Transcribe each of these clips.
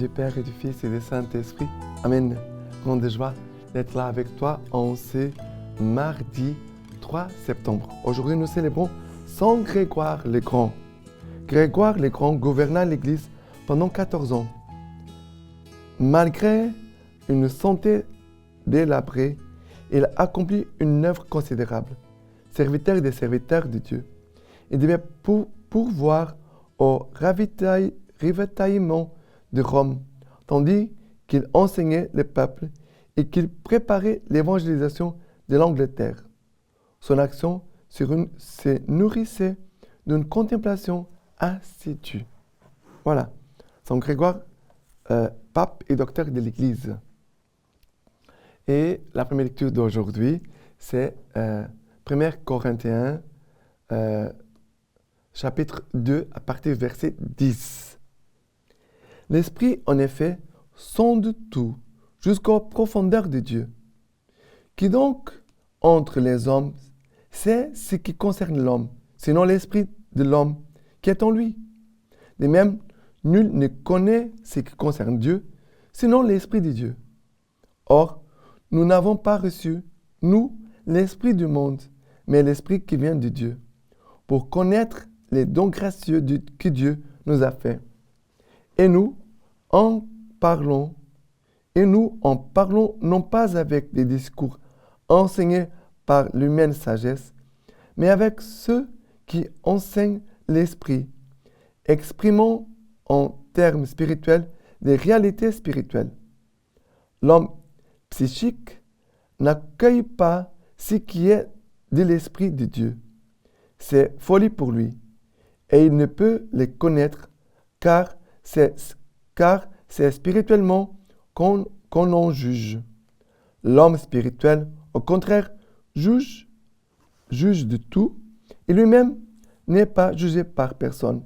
du Père et du Fils et du Saint-Esprit. Amen. Grande de joie d'être là avec toi en ce mardi 3 septembre. Aujourd'hui, nous célébrons Saint Grégoire le Grand. Grégoire le Grand gouverna l'Église pendant 14 ans. Malgré une santé délabrée, il accomplit une œuvre considérable. Serviteur des serviteurs de Dieu, il devait pourvoir au ravitaillement de Rome, tandis qu'il enseignait le peuple et qu'il préparait l'évangélisation de l'Angleterre. Son action se nourrissait d'une contemplation assidue. Voilà, Saint Grégoire, pape et docteur de l'Église. Et la première lecture d'aujourd'hui, c'est 1 Corinthiens, chapitre 2, à partir du verset 10. L'Esprit, en effet, sonde tout, jusqu'aux profondeurs de Dieu. Qui donc, entre les hommes, sait ce qui concerne l'homme, sinon l'Esprit de l'homme qui est en lui. De même, nul ne connaît ce qui concerne Dieu, sinon l'Esprit de Dieu. Or, nous n'avons pas reçu, nous, l'Esprit du monde, mais l'Esprit qui vient de Dieu, pour connaître les dons gracieux que Dieu nous a faits. Et nous en parlons non pas avec des discours enseignés par l'humaine sagesse, mais avec ceux qui enseignent l'Esprit, exprimant en termes spirituels des réalités spirituelles. L'homme psychique n'accueille pas ce qui est de l'Esprit de Dieu. C'est folie pour lui, et il ne peut les connaître, car c'est spirituellement qu'on en juge. L'homme spirituel, au contraire, juge de tout, et lui-même n'est pas jugé par personne,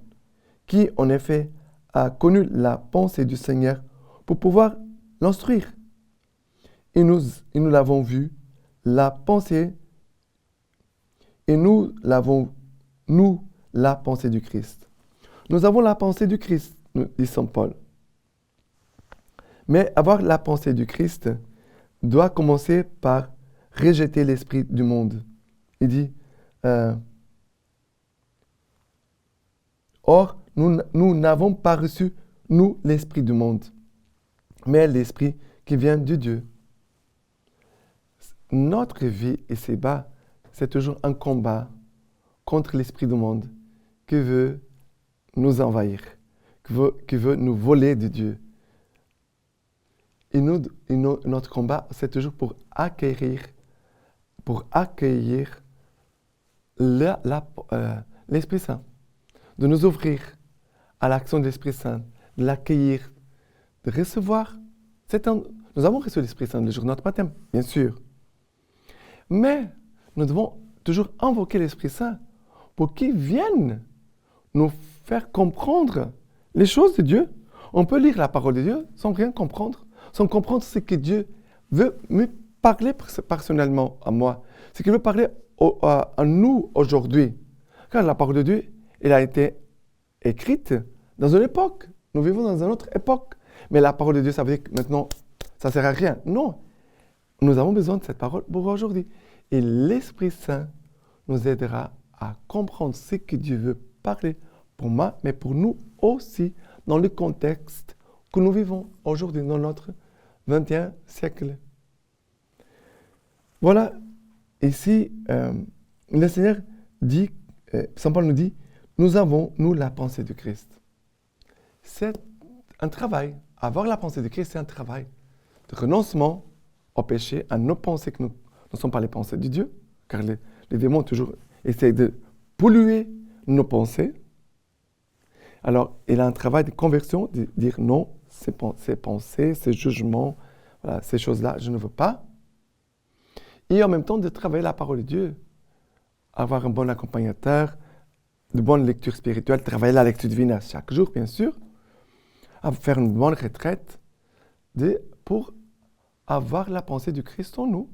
qui en effet a connu la pensée du Seigneur pour pouvoir l'instruire. Et nous l'avons vu, la pensée, et nous la pensée du Christ. Nous avons la pensée du Christ, nous dit Saint Paul. Mais avoir la pensée du Christ doit commencer par rejeter l'esprit du monde. Il dit, or, nous n'avons pas reçu, nous, l'esprit du monde, mais l'esprit qui vient de Dieu. Notre vie ici-bas, c'est toujours un combat contre l'esprit du monde qui veut nous envahir, qui veut nous voler de Dieu. Et notre combat, c'est toujours pour accueillir l'Esprit Saint, de nous ouvrir à l'action de l'Esprit Saint, de l'accueillir, de recevoir. Nous avons reçu l'Esprit Saint le jour de notre baptême, bien sûr. Mais nous devons toujours invoquer l'Esprit Saint pour qu'il vienne nous faire comprendre les choses de Dieu. On peut lire la parole de Dieu sans rien comprendre, sans comprendre ce que Dieu veut me parler personnellement à moi, ce qu'il veut parler à nous aujourd'hui. Car la parole de Dieu, elle a été écrite dans une époque. Nous vivons dans une autre époque. Mais la parole de Dieu, ça veut dire que maintenant, ça ne sert à rien. Non. Nous avons besoin de cette parole pour aujourd'hui. Et l'Esprit Saint nous aidera à comprendre ce que Dieu veut parler pour moi, mais pour nous aussi, dans le contexte que nous vivons aujourd'hui, dans notre 21e siècle. Voilà, ici, le Seigneur dit, Saint Paul nous dit, nous avons, nous, la pensée de Christ. C'est un travail. Avoir la pensée de Christ, c'est un travail de renoncement au péché, à nos pensées que nous ne sont pas les pensées de Dieu, car les démons toujours essayent de polluer nos pensées. Alors, il a un travail de conversion, de dire non, ces pensées, ces jugements, voilà, ces choses-là, je ne veux pas. Et en même temps, de travailler la parole de Dieu, avoir un bon accompagnateur, de bonnes lectures spirituelles, travailler la lecture divine chaque jour, bien sûr, faire une bonne retraite pour avoir la pensée du Christ en nous.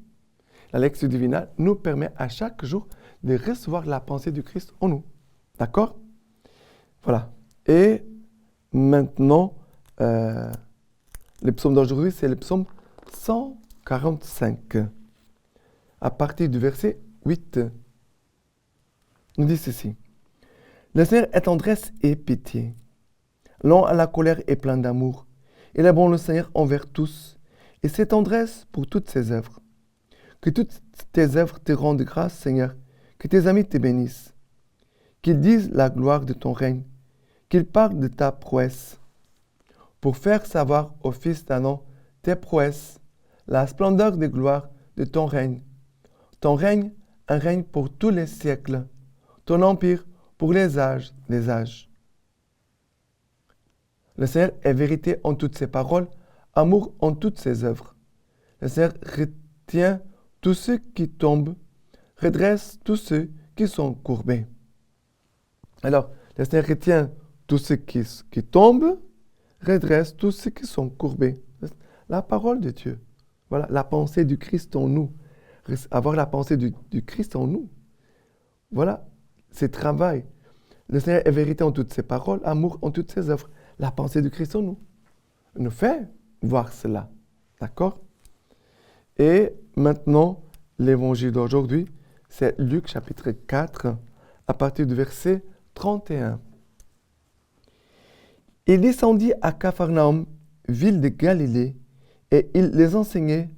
La lecture divine nous permet à chaque jour de recevoir la pensée du Christ en nous. D'accord? Voilà. Et maintenant, Le psaume d'aujourd'hui, c'est le psaume 145. À partir du verset 8, nous dit ceci. Le Seigneur est tendresse et pitié, lent à la colère et plein d'amour. Il est bon le Seigneur envers tous, et ses tendresses pour toutes ses œuvres. Que toutes tes œuvres te rendent grâce, Seigneur, que tes amis te bénissent, qu'ils disent la gloire de ton règne, qu'ils parlent de ta prouesse, pour faire savoir aux fils d'Adam tes prouesses, la splendeur de gloire de ton règne. Ton règne, un règne pour tous les siècles, ton empire pour les âges des âges. Le Seigneur est vérité en toutes ses paroles, amour en toutes ses œuvres. Le Seigneur retient tous ceux qui tombent, redresse tous ceux qui sont courbés. Alors, le Seigneur retient tous ceux qui tombent, redresse tous ceux qui sont courbés. La parole de Dieu. Voilà, la pensée du Christ en nous. Avoir la pensée du Christ en nous. Voilà, c'est travail. Le Seigneur est vérité en toutes ses paroles, amour en toutes ses œuvres. La pensée du Christ en nous nous fait voir cela. D'accord? Et maintenant, l'évangile d'aujourd'hui, c'est Luc chapitre 4, à partir du verset 31. Il descendit à Capharnaüm, ville de Galilée, et il les enseignait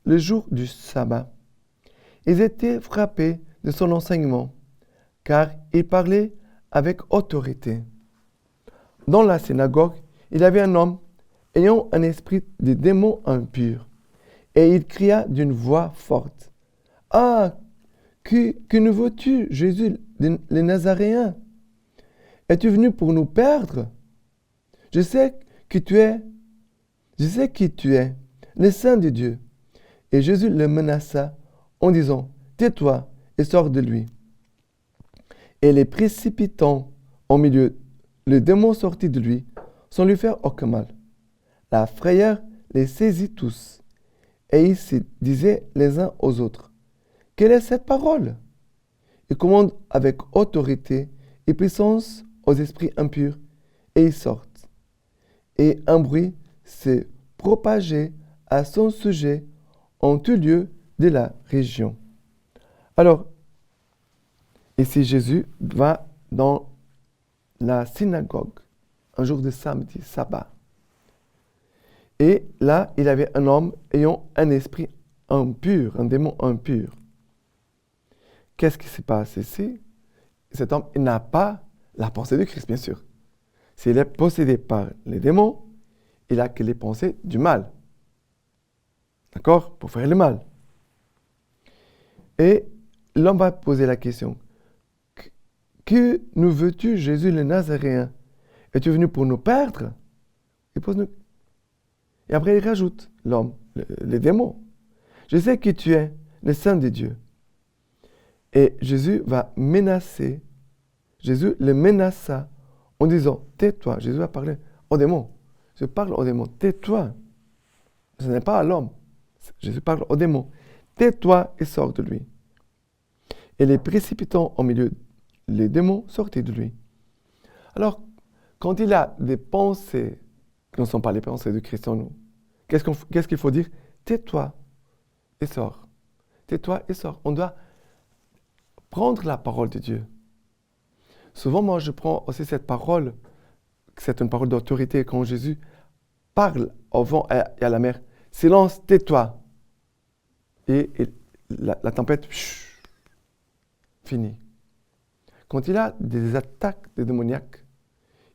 le jour du sabbat. Ils étaient frappés de son enseignement, car il parlait avec autorité. Dans la synagogue, il y avait un homme ayant un esprit de démon impur, et il cria d'une voix forte, « Ah, que nous veux-tu, Jésus, le Nazaréen? Es-tu venu pour nous perdre? Je sais qui tu es, le Saint de Dieu. » Et Jésus le menaça en disant, « Tais-toi et sors de lui. » Et les précipitant au milieu, le démon sortit de lui, sans lui faire aucun mal. La frayeur les saisit tous, et ils se disaient les uns aux autres, « Quelle est cette parole? » Il commande avec autorité et puissance aux esprits impurs, et ils sortent. Et un bruit s'est propagé à son sujet en tout lieu de la région. Alors, ici Jésus va dans la synagogue, un jour de samedi, sabbat. Et là, il y avait un homme ayant un esprit impur, un démon impur. Qu'est-ce qui se passe ici? Cet homme, il n'a pas la pensée du Christ, bien sûr. S'il est possédé par les démons, il n'a que les pensées du mal. D'accord? Pour faire le mal. Et l'homme va poser la question, « Que nous veux-tu, Jésus le Nazaréen? Es-tu venu pour nous perdre? » Et après, il rajoute, l'homme, les démons, « Je sais qui tu es, le Saint de Dieu. » Et Jésus va menacer, Jésus le menaça en disant, « Tais-toi. » Jésus a parlé aux démons. Je parle aux démons, « Tais-toi. » Ce n'est pas à l'homme. Jésus parle aux démons. « Tais-toi et sors de lui. » Et les précipitant au milieu, les démons sortaient de lui. Alors, quand il a des pensées qui ne sont pas les pensées de Christ en nous, qu'est-ce qu'il faut dire? Tais-toi et sors. Tais-toi et sors. On doit prendre la parole de Dieu. Souvent, moi, je prends aussi cette parole, c'est une parole d'autorité, quand Jésus parle au vent et à la mer. Silence, tais-toi. Et la tempête, fini. Quand il y a des attaques de démoniaques,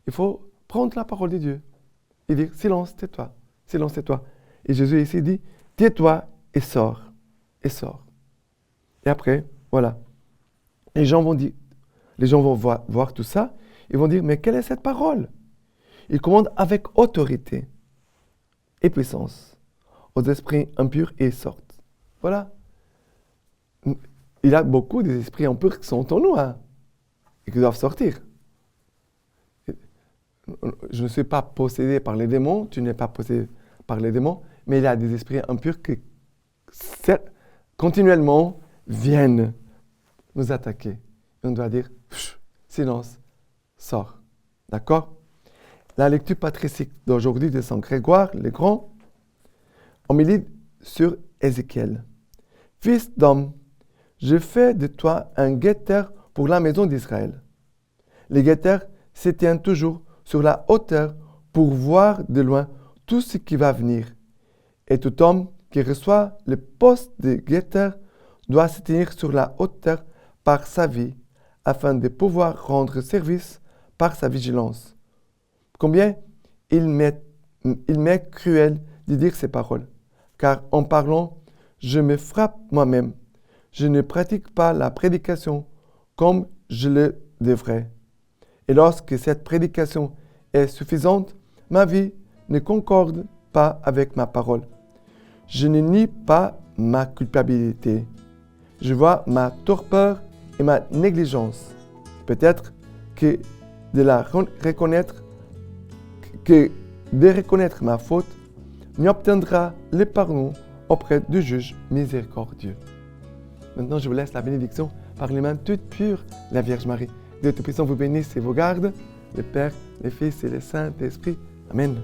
il faut prendre la parole de Dieu et dire, silence, tais-toi, silence, tais-toi. Et Jésus ici dit, tais-toi et sors, et sors. Et après, voilà. Les gens vont voir tout ça, ils vont dire, mais quelle est cette parole? Il commande avec autorité et puissance aux esprits impurs et ils sortent. Voilà. Il y a beaucoup d'esprits impurs qui sont en nous, hein, et qui doivent sortir. Je ne suis pas possédé par les démons, tu n'es pas possédé par les démons, mais il y a des esprits impurs qui continuellement viennent nous attaquer. Et on doit dire, silence, sors. D'accord? La lecture patristique d'aujourd'hui de Saint Grégoire le Grand Homélie sur Ézéchiel. Fils d'homme, je fais de toi un guetteur pour la maison d'Israël. Les guetteurs se tiennent toujours sur la hauteur pour voir de loin tout ce qui va venir. Et tout homme qui reçoit le poste de guetteur doit se tenir sur la hauteur par sa vie, afin de pouvoir rendre service par sa vigilance. Combien il m'est cruel de dire ces paroles, car en parlant, je me frappe moi-même. Je ne pratique pas la prédication comme je le devrais. Et lorsque cette prédication est suffisante, ma vie ne concorde pas avec ma parole. Je ne nie pas ma culpabilité. Je vois ma torpeur et ma négligence. Peut-être que de reconnaître ma faute m'obtiendra le pardon auprès du juge miséricordieux. Maintenant, je vous laisse la bénédiction par les mains toutes pures, la Vierge Marie. Dieu Tout-Puissant vous bénisse et vous garde, le Père, le Fils et le Saint-Esprit. Amen.